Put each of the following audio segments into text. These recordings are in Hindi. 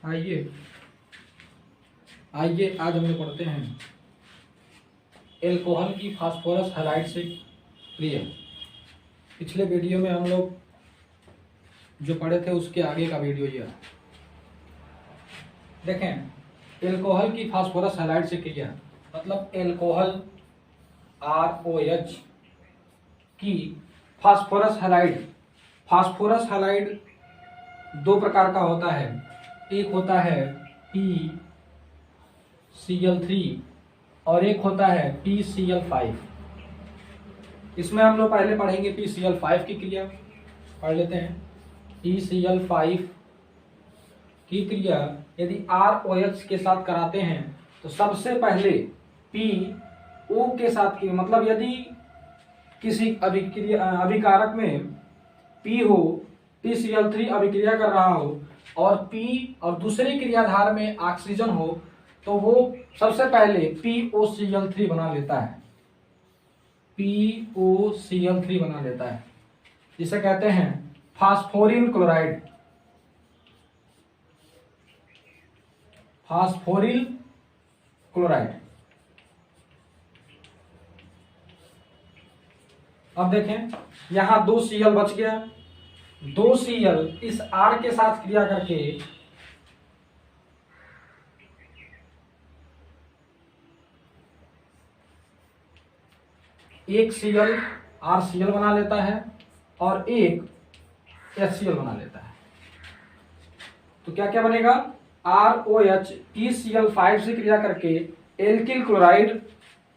आइए आज हम लोग पढ़ते हैं एल्कोहल की फास्फोरस हैलाइड से क्रिया। पिछले वीडियो में हम लोग जो पढ़े थे उसके आगे का वीडियो ये है। देखें, एल्कोहल की फास्फोरस हैलाइड से क्रिया मतलब एल्कोहल ROH की फास्फोरस हैलाइड दो प्रकार का होता है। एक होता है PCl3 और एक होता है PCl5। इसमें हम लोग पहले पढ़ेंगे PCl5 की क्रिया। पढ़ लेते हैं। PCl5 की क्रिया यदि ROH के साथ कराते हैं तो सबसे पहले PO के साथ की मतलब यदि किसी अभिकारक में P हो, PCl3 अभिक्रिया कर रहा हो और P और दूसरे क्रियाधार में ऑक्सीजन हो तो वो सबसे पहले POCl3 बना लेता है। POCl3 बना लेता है जिसे कहते हैं फास्फोरिल क्लोराइड। अब देखें, यहां 2 Cl बच गया। 2 Cl इस R के साथ क्रिया करके एक Cl RCl बना लेता है और एक HCl बना लेता है। तो क्या क्या बनेगा? ROH PCl5 से क्रिया करके एल्किल क्लोराइड,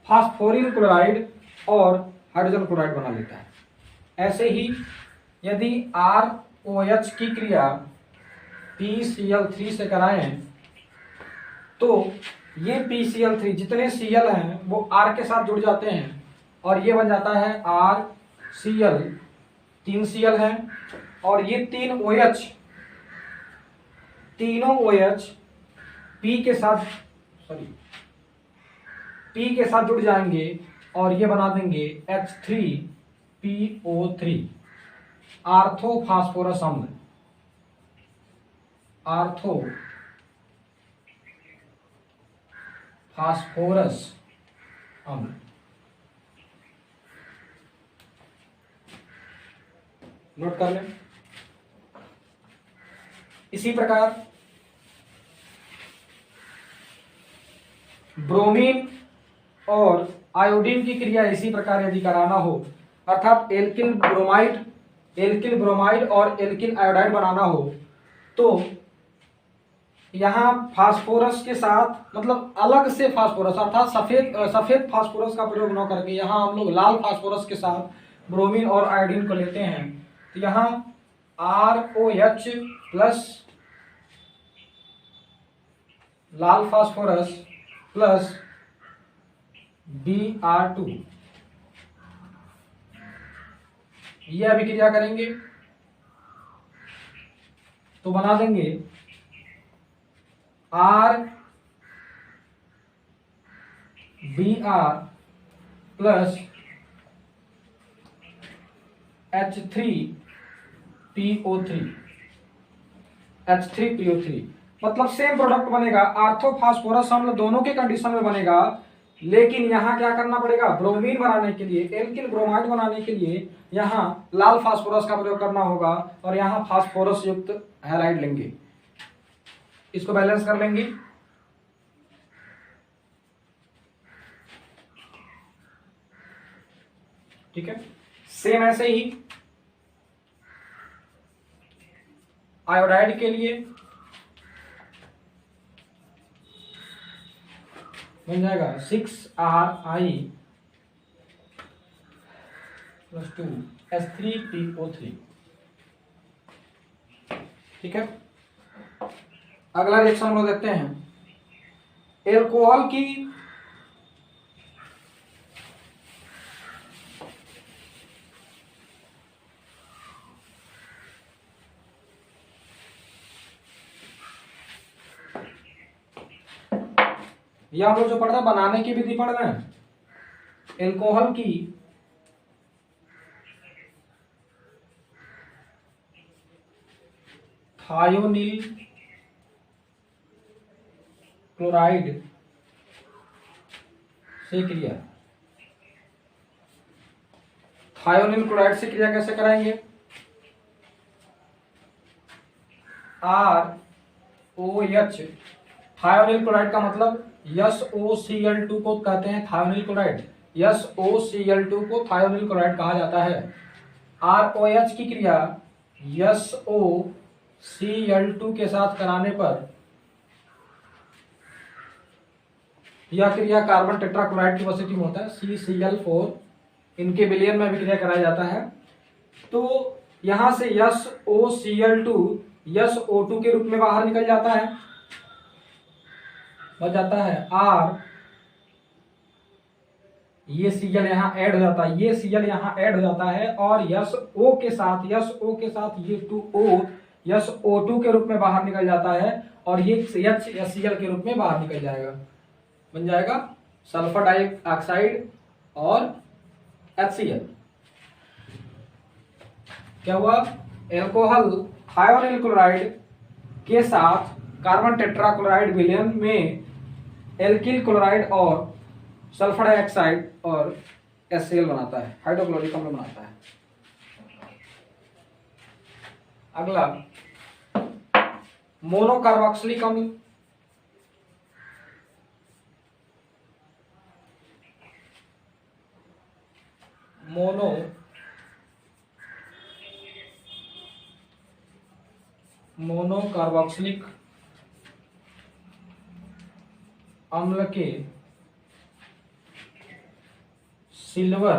फास्फोरिल क्लोराइड और हाइड्रोजन क्लोराइड बना लेता है। ऐसे ही यदि ROH की क्रिया PCl3 से कराएं तो ये PCl3 जितने Cl हैं वो R के साथ जुड़ जाते हैं और ये बन जाता है RCl। 3 Cl हैं और ये तीनों OH P के साथ जुड़ जाएंगे और ये बना देंगे H3PO3 आर्थोफास्फोरस अम्ल। नोट कर लें। इसी प्रकार ब्रोमीन और आयोडीन की क्रिया इसी प्रकार यदि कराना हो अर्थात एल्किल ब्रोमाइड और एल्किल आयोडाइड बनाना हो तो यहां फास्फोरस के साथ मतलब अलग से फास्फोरस अर्थात सफेद फास्फोरस का प्रयोग न करके यहां हम लोग लाल फास्फोरस के साथ ब्रोमीन और आयोडीन को लेते हैं। तो यहां ROH प्लस लाल फास्फोरस प्लस Br2 ये अभिक्रिया करेंगे तो बना देंगे RBr प्लस H3PO3 मतलब सेम प्रोडक्ट बनेगा। आर्थोफास्फोरस अम्ल दोनों के कंडीशन में बनेगा, लेकिन यहां क्या करना पड़ेगा? ब्रोमीन बनाने के लिए, एल्किल ब्रोमाइड बनाने के लिए यहां लाल फास्फोरस का प्रयोग करना होगा और यहां फास्फोरस युक्त हैलाइड लेंगे। इसको बैलेंस कर लेंगे। ठीक है। सेम ऐसे ही आयोडाइड के लिए बन जाएगा 6Ri प्लस 2 H3PO3। ठीक है। अगला रिएक्शन हम लोग देखते हैं। एल्कोहल की ये हम लोग जो पढ़ रहे हैं बनाने की विधि पढ़ रहे हैं। एल्कोहल की थायोनिल क्लोराइड से क्रिया, थायोनिल क्लोराइड से क्रिया कैसे कराएंगे? ROH, थायोनिल क्लोराइड का मतलब SOCl2 को कहते हैं थायोनिल क्लोराइड। SOCl2 को थायोनिल क्लोराइड कहा जाता है। ROH की क्रिया SOCl2 के साथ कराने पर यह क्रिया कार्बन टेट्राक्लोराइड की उपस्थिति में होता है, CCl4, इनके विलयन में भी क्रिया कराया जाता है। तो यहां से SOCl2 SO2 के रूप में बाहर निकल जाता है, बच जाता है R, ये Cl यहाँ ऐड हो जाता है, ये Cl यहाँ ऐड हो जाता है और SO के साथ ये 2O SO2 के रूप में बाहर निकल जाता है और ये HCl के रूप में बाहर निकल जाएगा, बन जाएगा सल्फर डाइऑक्साइड और HCl। क्या हुआ? एल्कोहल थायोनिल क्लोराइड के साथ कार्बन टेट्राक्लोराइड विलयन में एल्किल क्लोराइड और सल्फर डाइऑक्साइड और HCl बनाता है, हाइड्रोक्लोरिक अम्ल बनाता है। अगला मोनोकार्बोक्सिलिक अम्ल। मोनोकार्बोक्सिलिक अम्ल के सिल्वर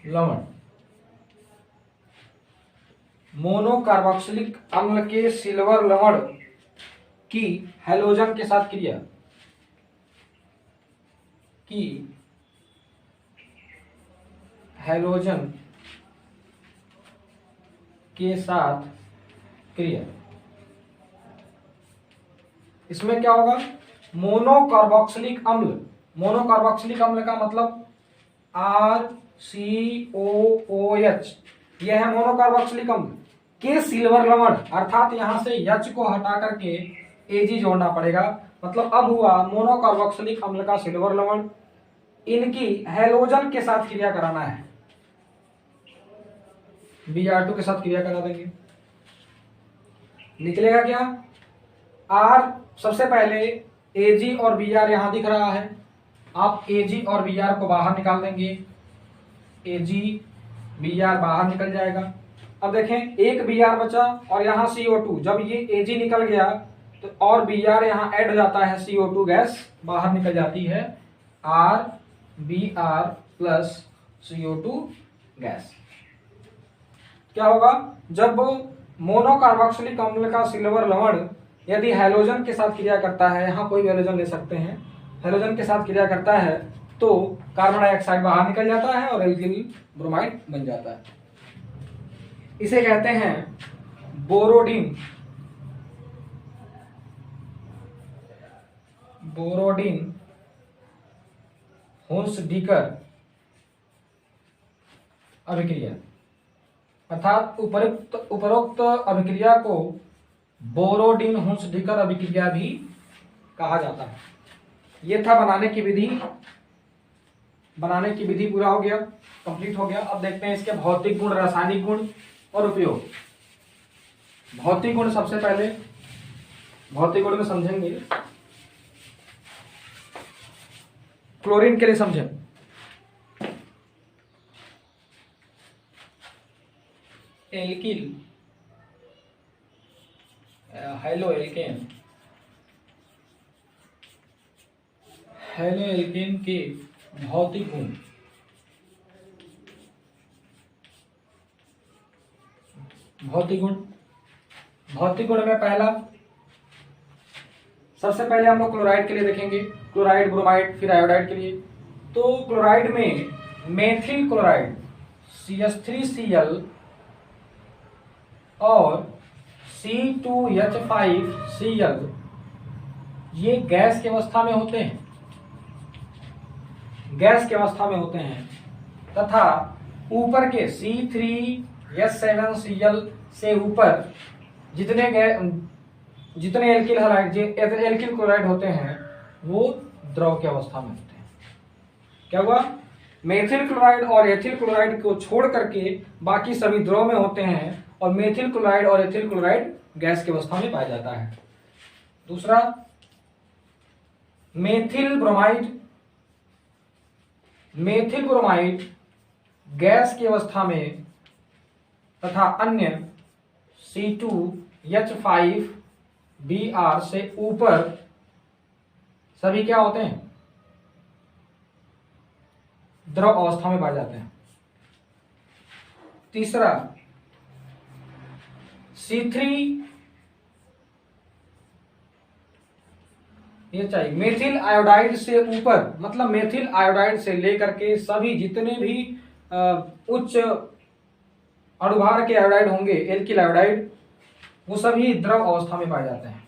लवण, मोनोकार्बोक्सिलिक अम्ल के सिल्वर लवण की हैलोजन के साथ क्रिया, हैलोजन के साथ क्रिया, इसमें क्या होगा? मोनोकार्बोक्सिलिक अम्ल, मोनोकार्बोक्सिलिक अम्ल का मतलब RCOOH, यह है मोनोकार्बोक्सिलिक अम्ल के सिल्वर लवण, अर्थात यहां से H को हटा करके Ag जोड़ना पड़ेगा। मतलब अब हुआ मोनोकार्बोक्सिलिक अम्ल का सिल्वर लवण, इनकी हैलोजन के साथ क्रिया कराना है, Br2 के साथ क्रिया करा देंगे, निकलेगा क्या? R, सबसे पहले Ag और Br यहां दिख रहा है, आप Ag और Br को बाहर निकाल देंगे, Ag Br बाहर निकल जाएगा। अब देखें एक Br बचा और यहाँ CO2, जब ये Ag निकल गया तो और Br यहाँ ऐड हो जाता है, CO2 गैस बाहर निकल जाती है, RBr प्लस CO2 गैस। क्या होगा? जब मोनोकार्बोक्सिलिक अम्ल का सिल्वर लवण यदि हैलोजन के साथ क्रिया करता है, यहाँ कोई भी हैलोजन ले सकते हैं, हैलोजन के साथ क्रिया करता है तो कार्बन डाइऑक्साइड बाहर निकल जाता है और एल्किल ब्रोमाइड बन जाता है। इसे कहते हैं बोरोडिन, हुंसडीकर अभिक्रिया, अर्थात उपरोक्त अभिक्रिया को बोरोडिन हुंसडीकर अभिक्रिया भी कहा जाता है। यह था बनाने की विधि पूरा हो गया, कंप्लीट हो गया। अब देखते हैं इसके भौतिक गुण, रासायनिक गुण और उपयोग। भौतिक गुण, सबसे पहले भौतिक गुण में समझेंगे, क्लोरीन के लिए समझें। एल्किल, हेलोएल्केन के भौतिक गुण। भौतिक गुण में पहला, सबसे पहले हम लोग क्लोराइड के लिए देखेंगे, क्लोराइड, ब्रोमाइड, फिर आयोडाइड के लिए। तो क्लोराइड में मेथिल क्लोराइड CH3Cl और C2H5Cl ये गैस की अवस्था में होते हैं, तथा ऊपर के C3H7Cl से ऊपर जितने जितने एल्किल हैलाइड जो एल्किल क्लोराइड होते हैं वो द्रव की अवस्था में होते हैं। क्या हुआ, मेथिल क्लोराइड और एथिल क्लोराइड को छोड़ करके बाकी सभी द्रव में होते हैं और मेथिल क्लोराइड और एथिल क्लोराइड गैस की अवस्था में पाया जाता है। दूसरा, मेथिल ब्रोमाइड गैस की अवस्था में तथा अन्य C2H5Br से ऊपर सभी क्या होते हैं, द्रव अवस्था में पाए जाते हैं। तीसरा, C3 ये चाहिए, मेथिल आयोडाइड से ऊपर, मतलब मेथिल आयोडाइड से लेकर के सभी जितने भी उच्च अणुभार के आयोडाइड होंगे, एल्किल आयोडाइड, वो सभी द्रव अवस्था में पाए जाते हैं।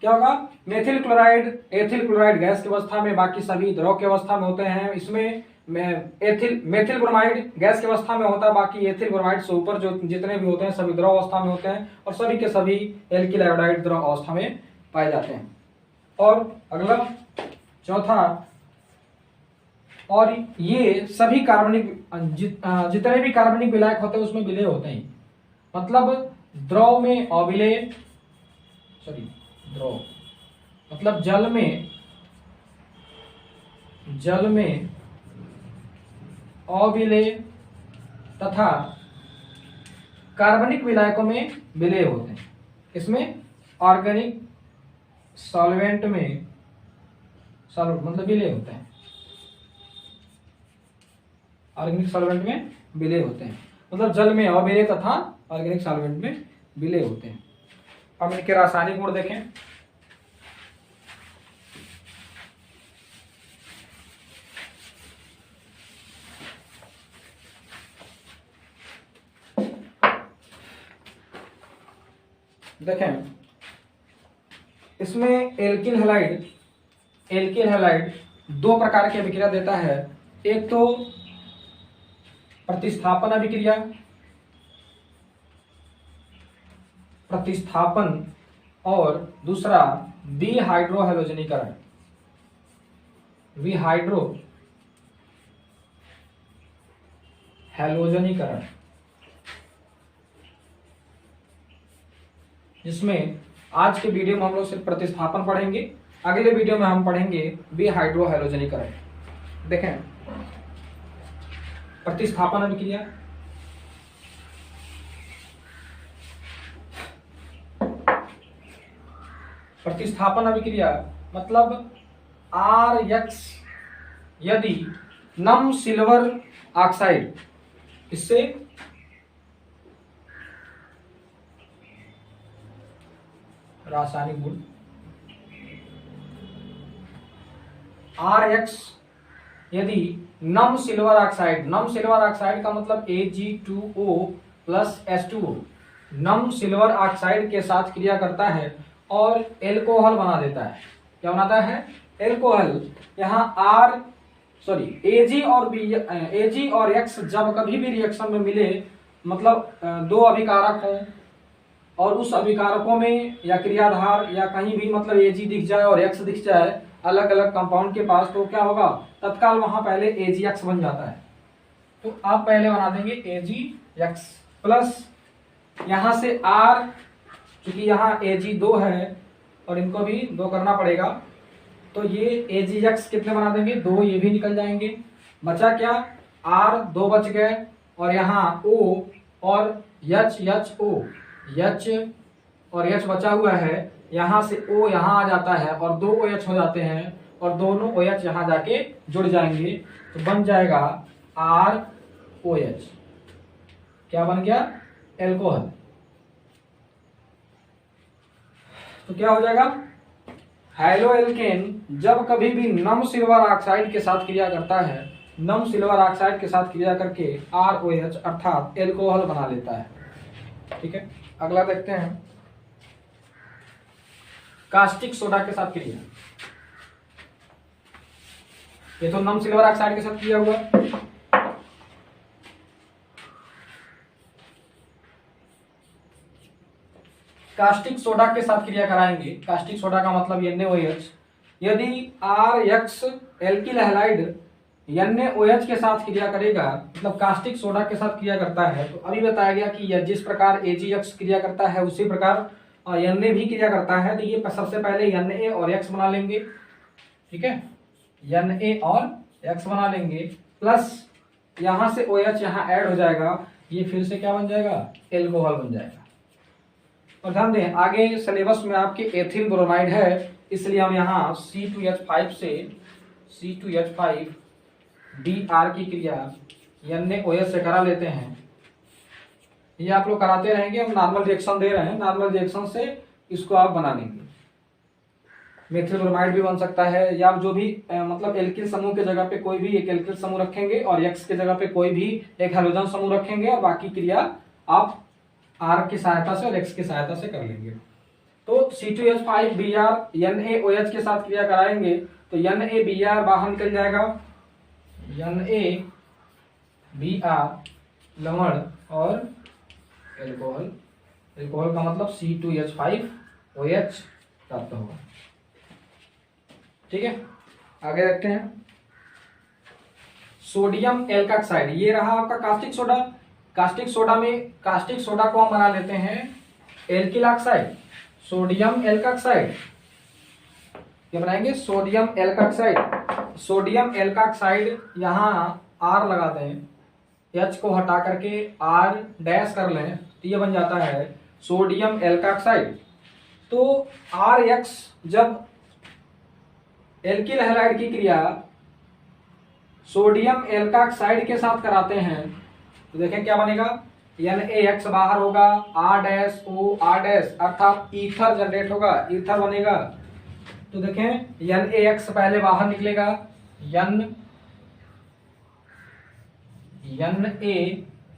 क्या होगा, methyl chloride ethyl chloride gas की अवस्था में, बाकी सभी द्रव की अवस्था में होते हैं। इसमें मेथिल ब्रोमाइड गैस की अवस्था में होता है, बाकी एथिल ब्रोमाइड से ऊपर जो जितने भी होते हैं सभी द्रव अवस्था में होते हैं और सभी के सभी एल्किल आयोडाइड द्रव अवस्था में पाए जाते हैं। और अगला चौथा, और ये सभी कार्बनिक जितने भी कार्बनिक विलायक होते हैं उसमें विलेय होते हैं, मतलब द्रव में अविलेय, द्रव मतलब जल में अविलेय तथा कार्बनिक विलायकों में विलेय होते हैं। इसमें ऑर्गेनिक सॉल्वेंट में मतलब विलेय होते हैं, ऑर्गेनिक सॉल्वेंट में विलेय होते हैं, मतलब जल में अविलेय तथा ऑर्गेनिक सॉल्वेंट में विलेय होते हैं। अब इनके रासायनिक गुण देखें। देखें, इसमें एल्किल हैलाइड दो प्रकार की अभिक्रिया देता है। एक तो प्रतिस्थापन और दूसरा विहाइड्रोहैलोजनीकरण। जिसमें आज के वीडियो में हम लोग सिर्फ प्रतिस्थापन पढ़ेंगे, अगले वीडियो में हम पढ़ेंगे विहाइड्रोहैलोजनीकरण। देखें, प्रतिस्थापन अभिक्रिया, मतलब RX यदि नम सिल्वर ऑक्साइड, इससे रासायनिक गुण RX यदि नम सिल्वर ऑक्साइड का मतलब Ag2O प्लस H2O नम सिल्वर ऑक्साइड के साथ क्रिया करता है और एल्कोहल बना देता है। क्या बनाता है, एल्कोहल। यहाँ Ag और X जब कभी भी रिएक्शन में मिले, मतलब दो अभिकारक हों और उस अभिकारकों में या क्रियाधार या कहीं भी मतलब Ag दिख जाए और X दिख जाए अलग अलग कंपाउंड के पास, तो क्या होगा, तत्काल वहां पहले AgX बन जाता है। तो आप पहले बना देंगे AgX प्लस यहां से R, क्योंकि यहाँ Ag2 है और इनको भी 2 करना पड़ेगा, तो ये AgX कितने बना देंगे, 2, ये भी निकल जाएंगे। बचा क्या, R 2 बच गए और यहाँ O और H और H बचा हुआ है, यहाँ से O यहाँ आ जाता है और 2 OH हो जाते हैं और दोनों OH यहाँ जाके जुड़ जाएंगे, तो बन जाएगा ROH। क्या बन गया, एल्कोहल। तो क्या हो जाएगा, हैलोएल्केन जब कभी भी नम सिल्वर ऑक्साइड के साथ क्रिया करता है, नम सिल्वर ऑक्साइड के साथ क्रिया करके ROH अर्थात एल्कोहल बना लेता है। ठीक है, अगला देखते हैं, कास्टिक सोडा के साथ क्रिया। ये तो नम सिल्वर ऑक्साइड के साथ क्रिया हुआ, कास्टिक सोडा के साथ क्रिया कराएंगे, कास्टिक सोडा का मतलब NaOH, यदि RX एल्किल हैलाइड NaOH के साथ क्रिया करेगा, मतलब कास्टिक सोडा के साथ क्रिया करता है, तो अभी बताया गया कि यह जिस प्रकार AgX क्रिया करता है उसी प्रकार Na भी क्रिया करता है। तो ये सबसे पहले Na और X बना लेंगे, ठीक है, Na और X बना लेंगे, प्लस यहां से OH यहाँ ऐड हो जाएगा, ये फिर से क्या बन जाएगा, एल्कोहल बन जाएगा। और ध्यान दें आगे सिलेबस में आपके एथिल ब्रोमाइड है, इसलिए हम यहाँ C2H5 से C2H5 Br की क्रिया NaOH से करा लेते हैं। ये आप लोग कराते रहेंगे, हम नॉर्मल रिएक्शन दे रहे हैं, नॉर्मल रिएक्शन से इसको आप बना लेंगे। मेथिल ब्रोमाइड भी बन सकता है, या जो भी मतलब एल्किल समूह के जगह पे कोई भी एक एल्किल समूह रखेंगे और X के जगह पे कोई भी एक हैलोजन समूह रखेंगे, और बाकी क्रिया आप R की सहायता से और X की सहायता से कर लेंगे। तो C2H5 Br NaOH के साथ क्रिया कराएंगे तो NaBr बाहर निकल जाएगा, NaBr लवण और एल्कोहल, एल्कोहल का मतलब C2H5OH प्राप्त होगा। ठीक है, आगे रखते हैं सोडियम एल्काक्साइड, ये रहा आपका कास्टिक सोडा। कास्टिक सोडा में कास्टिक सोडा को हम बना लेते हैं एल्किल ऑक्साइड, सोडियम एल्काक्साइड, क्या बनाएंगे, सोडियम एल्काक्साइड। सोडियम एल्काक्साइड यहाँ R लगा दें, H को हटा करके R डैश कर लें, तो ये बन जाता है सोडियम एल्काक्साइड। तो RX जब एल्किल हैलाइड की क्रिया सोडियम एल्काक्साइड के साथ कराते हैं तो देखें क्या बनेगा, NaX बाहर होगा, R' अर्थात ईथर जनरेट होगा, ईथर बनेगा। तो देखें NaX पहले बाहर निकलेगा,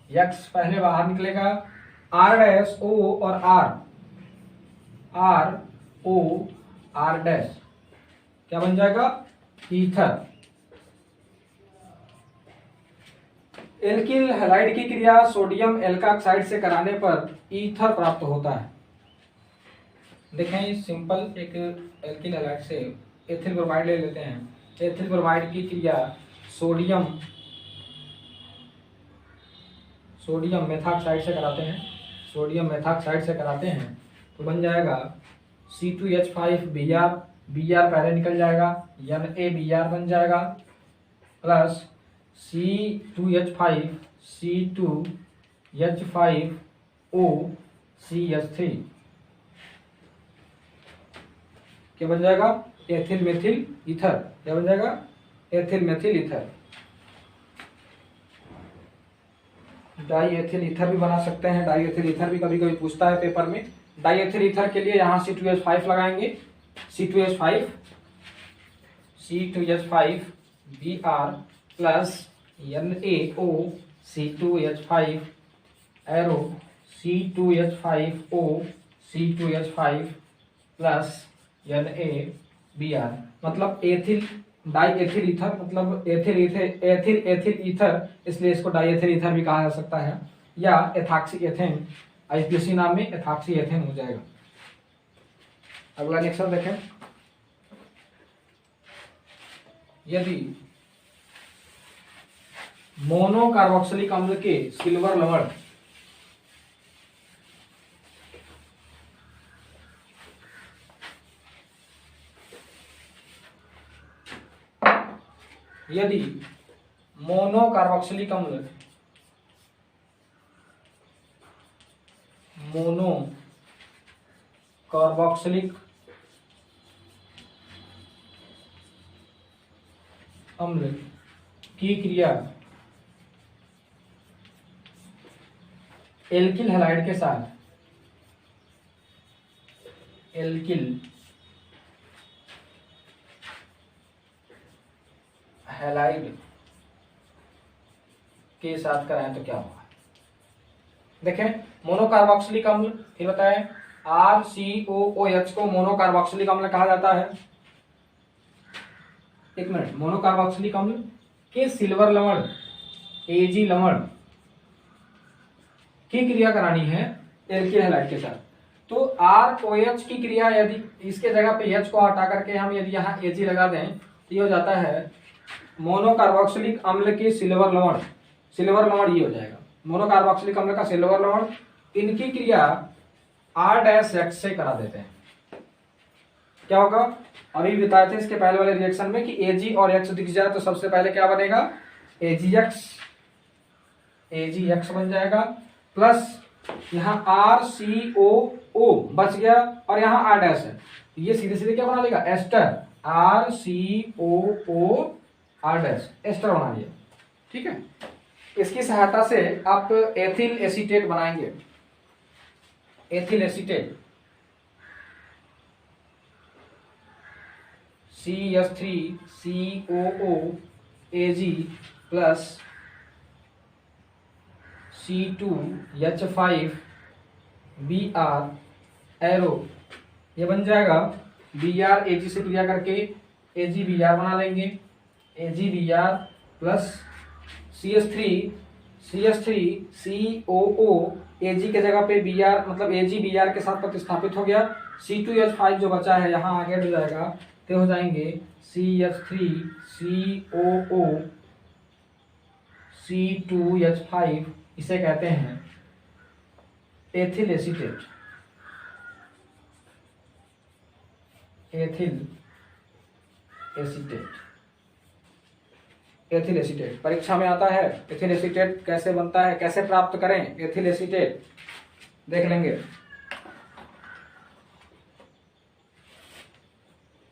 NaX पहले बाहर निकलेगा, R' O और R' क्या बन जाएगा, ईथर। एल्किल हैलाइड की क्रिया सोडियम एल्काक्साइड से कराने पर ईथर प्राप्त होता है। देखें सिंपल एक एल्किल हैलाइड से एथिल ब्रोमाइड ले लेते हैं, एथिल ब्रोमाइड की क्रिया सोडियम मेथॉक्साइड से कराते हैं, सोडियम मेथॉक्साइड से कराते हैं तो बन जाएगा C2H5 Br पहले निकल जाएगा, NaBr बन जाएगा, प्लस C2H5O CH3 क्या बन जाएगा, एथिल मेथिल ईथर, क्या बन जाएगा, ethyl methyl ether. Die ethyl ether भी बना सकते हैं, डाई एथिल ईथर भी कभी कभी पूछता है पेपर में। डाई एथिल ईथर के लिए यहाँ C2H5 लगाएंगे, C2H5 Br plus NaO C2H5 arrow C2H5O C2H5 plus NaBr, मतलब एथिल डाई एथिल ईथर, मतलब एथिल ईथर, इसलिए इसको डाई एथिल ईथर भी कहा जा सकता है, या एथॉक्सी एथेन, IPC नाम में एथॉक्सी एथेन हो जाएगा। अगला नेक्स्ट देखें, यदि मोनो कार्बोक्सिलिक अम्ल के सिल्वर लवण यदि मोनो कार्बोक्सिलिक अम्ल की क्रिया एल्किल हैलाइड के साथ कराएं तो क्या होगा। देखें मोनोकार्बोक्सिलिक अम्ल, फिर बताएं RCOOH को मोनोकार्बोक्सिलिक अम्ल कहा जाता है। एक मिनट, मोनोकार्बोक्सिलिक अम्ल के सिल्वर लवण Ag लवण की क्रिया करानी है एल्किल हैलाइड के साथ, तो ROH की क्रिया यदि इसके जगह पे H को हटा करके हम यदि यहाँ Ag लगा दें तो ये हो जाता है मोनोकार्बोक्सिलिक अम्ल की सिल्वर लवण ये हो जाएगा। मोनोकार्बोक्सिलिक अम्ल का सिल्वर लवण, इनकी क्रिया R-X से करा देते हैं। क्या होगा, अभी बताए थे इसके पहले वाले रिएक्शन में कि Ag और X दिख जाए तो सबसे पहले क्या बनेगा, AgX बन जाएगा, प्लस यहाँ RCOO बच गया और यहाँ R' है, ये सीधे सीधे क्या बना लेगा, एस्टर, RCOO R' एस्टर बना लिया। ठीक है, इसकी सहायता से आप एथिल एसीटेट बनाएंगे। Ethyl acetate CH3COO Ag plus C2H5 Br arrow, ये बन जाएगा Br Ag से क्रिया करके AgBr बना लेंगे। AgBr प्लस CH3COO Ag के जगह पे Br मतलब AgBr के साथ प्रतिस्थापित हो गया। C2H5 जो बचा है यहाँ आगे हो जाएगा तो हो जाएंगे CH3COO C2H5, इसे कहते हैं एथिल एसीटेट। एथिल एसीटेट परीक्षा में आता है। एथिल एसीटेट कैसे बनता है, कैसे प्राप्त करें एथिल एसीटेट, देख लेंगे।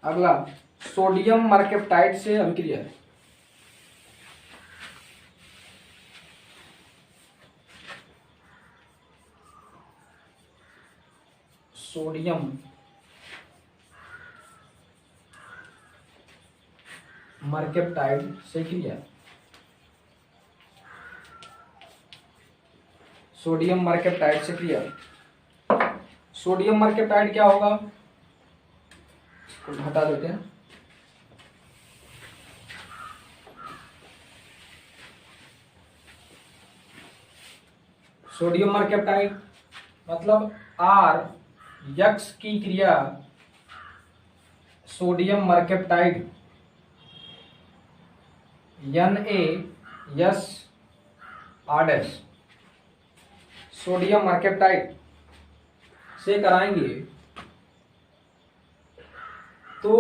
अगला सोडियम मर्केप्टाइड से अभिक्रिया है। सोडियम मर्केप्टाइड से क्रिया, सोडियम मर्केप्टाइड से क्रिया। सोडियम मर्केप्टाइड क्या होगा, इसको हटा देते हैं। सोडियम मर्केप्टाइड मतलब RX की क्रिया सोडियम मर्केप्टाइड NaSR' सोडियम मर्केप्टाइड से कराएंगे तो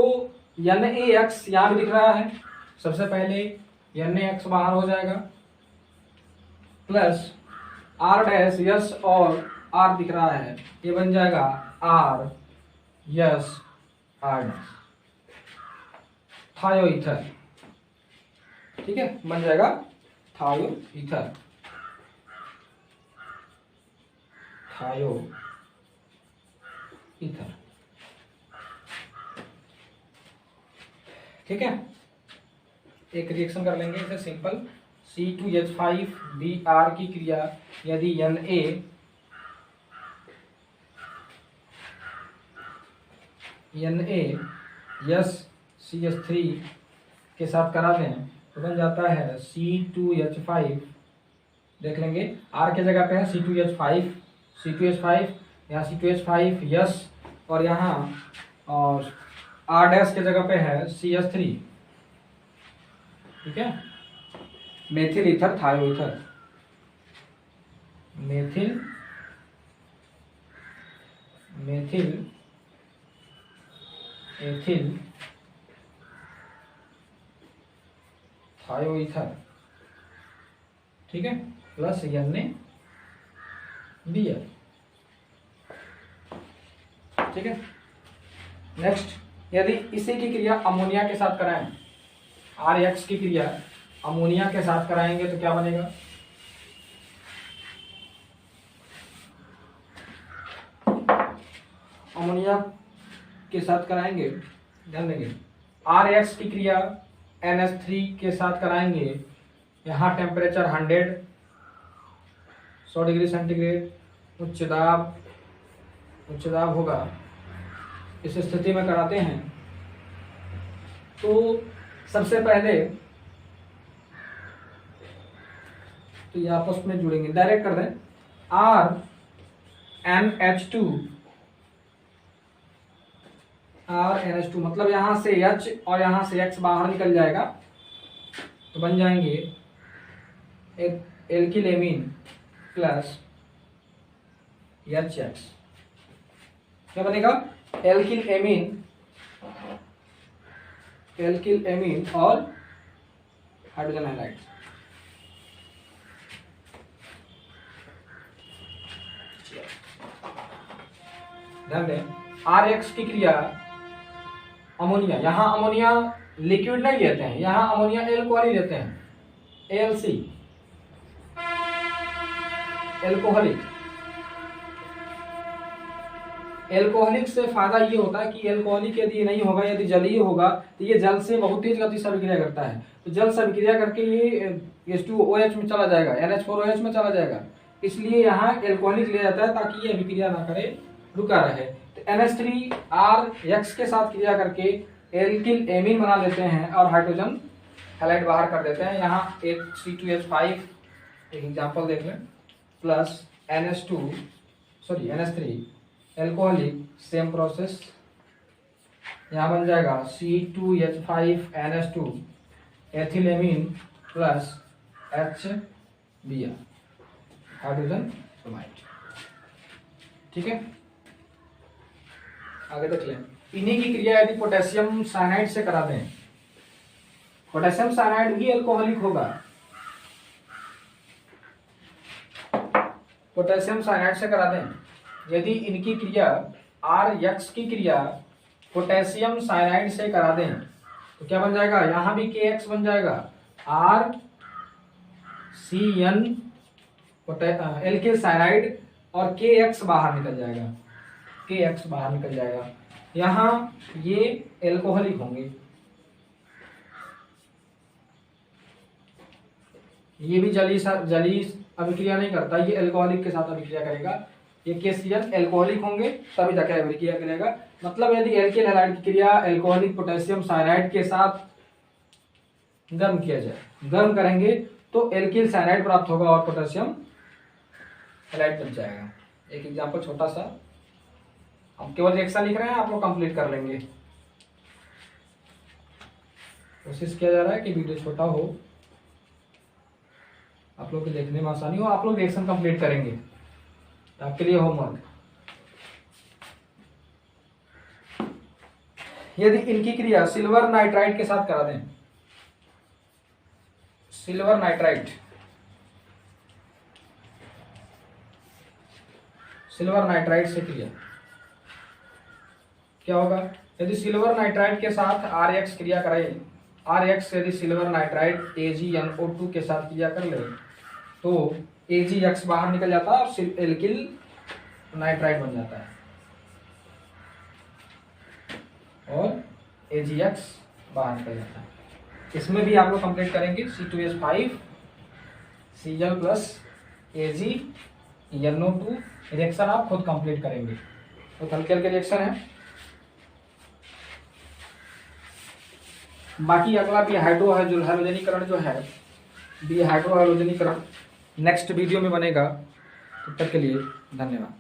NaX यहां भी दिख रहा है, सबसे पहले NaX बाहर हो जाएगा, प्लस R' यस और R दिख रहा है, ये बन जाएगा R यस R' थायो ईथर। ठीक है, बन जाएगा थायो ईथर। ठीक है, एक रिएक्शन कर लेंगे इसे सिंपल। C2H5Br की क्रिया यदि NaCH3 के साथ करा दें तो बन जाता है C2H5, देख लेंगे R के जगह पे है C2H5 यहाँ C2H5 यस और यहाँ और R' के जगह पे है CH3। ठीक है, मेथिल ईथर थायो ईथर, मेथिल एथिल थायो ईथर। ठीक है, प्लस NaBr। ठीक है, नेक्स्ट यदि इसी की क्रिया अमोनिया के साथ कराएं, RX की क्रिया अमोनिया के साथ कराएंगे तो क्या बनेगा, अमोनिया के साथ कराएंगे, ध्यान देंगे RX की क्रिया NH3 के साथ कराएंगे, यहाँ टेम्परेचर 100 डिग्री सेंटीग्रेड, उच्च दाब होगा, इस स्थिति में कराते हैं तो सबसे पहले तो ये आपस में जुड़ेंगे, डायरेक्ट कर दें। RNH2 RNH2, मतलब यहाँ से H और यहाँ से X बाहर निकल जाएगा तो बन जाएंगे एल्किल एमीन प्लस HX। क्या बनेगा? एल्किल एमीन और हाइड्रोजन हैलाइड। ध्यान दें, RX की क्रिया अमोनिया, यहाँ अमोनिया लिक्विड नहीं लेते हैं, यहाँ अमोनिया एल्कोहल लेते हैं, ALC एल्कोहलिक। एल्कोहलिक से फायदा ये होता है कि एल्कोहलिक यदि नहीं होगा, यदि जलीय होगा तो ये जल से बहुत तेज गति से अभिक्रिया करता है, तो जल से अभिक्रिया करके ये H2OH में चला जाएगा, NH4OH में चला जाएगा, इसलिए यहाँ एल्कोहलिक लिया जाता है ताकि ये अभिक्रिया ना करे, रुका रहे। तो NH3RX के साथ क्रिया करके एल्किल एमीन बना लेते हैं और हाइड्रोजन हैलाइड बाहर कर देते हैं। यहाँ एक C2H5 एक एग्जाम्पल देख लें, plus NH3 alcoholic, same process, यहाँ बन जाएगा C2H5NH2 ethylamine plus HBr hydrogen bromide. ठीक है, आगे देख लें। इन्हीं की क्रिया यदि पोटेशियम साइनाइड से करा दें, पोटेशियम साइनाइड भी एल्कोहलिक होगा, पोटेशियम साइनाइड से करा दें, यदि इनकी क्रिया RX की क्रिया पोटेशियम साइनाइड से करा दें तो क्या बन जाएगा? यहां भी KX बन जाएगा, RCN एल्किल साइनाइड और KX बाहर निकल जाएगा, यहां ये एल्कोहलिक होंगे, ये भी जली अभिक्रिया नहीं करता, ये एल्कोहलिक के साथ अभिक्रिया करेगा, ये KCl एल्कोहलिक होंगे तभी जाकर अभिक्रिया करेगा। मतलब यदि एल्किल हैलाइड की क्रिया एल्कोहलिक पोटेशियम साइनाइड के साथ गर्म किया जाए, गर्म करेंगे तो एल्किल साइनाइड प्राप्त होगा और पोटेशियम हैलाइड बन जाएगा। एक एग्जांपल छोटा सा, हम केवल रिएक्शन लिख रहे हैं, आप लोग कंप्लीट कर लेंगे। कोशिश किया जा रहा है कि वीडियो छोटा हो, आप लोग के देखने में आसानी हो, आप लोग रिएक्शन कंप्लीट करेंगे, आपके लिए होमवर्क। यदि इनकी क्रिया सिल्वर नाइट्राइड के साथ करा दें, सिल्वर नाइट्राइड से क्रिया क्या होगा? यदि सिल्वर नाइट्राइड के साथ RX क्रिया कराए, RX यदि सिल्वर नाइट्राइड AgNO2 के साथ क्रिया कर ले तो AgX बाहर निकल जाता है और एल्किल नाइट्राइड बन जाता है और AgX बाहर निकल जाता है। इसमें भी आप लोग कंप्लीट करेंगे, C2H5 Cl plus AgNO2 reaction आप खुद कंप्लीट करेंगे, तो हल्के हल्के रिएक्शन है। बाकी अगला भी हाइड्रोजनीकरण जो है, हाइड्रोजनीकरण नेक्स्ट वीडियो में बनेगा। तब तक के लिए धन्यवाद।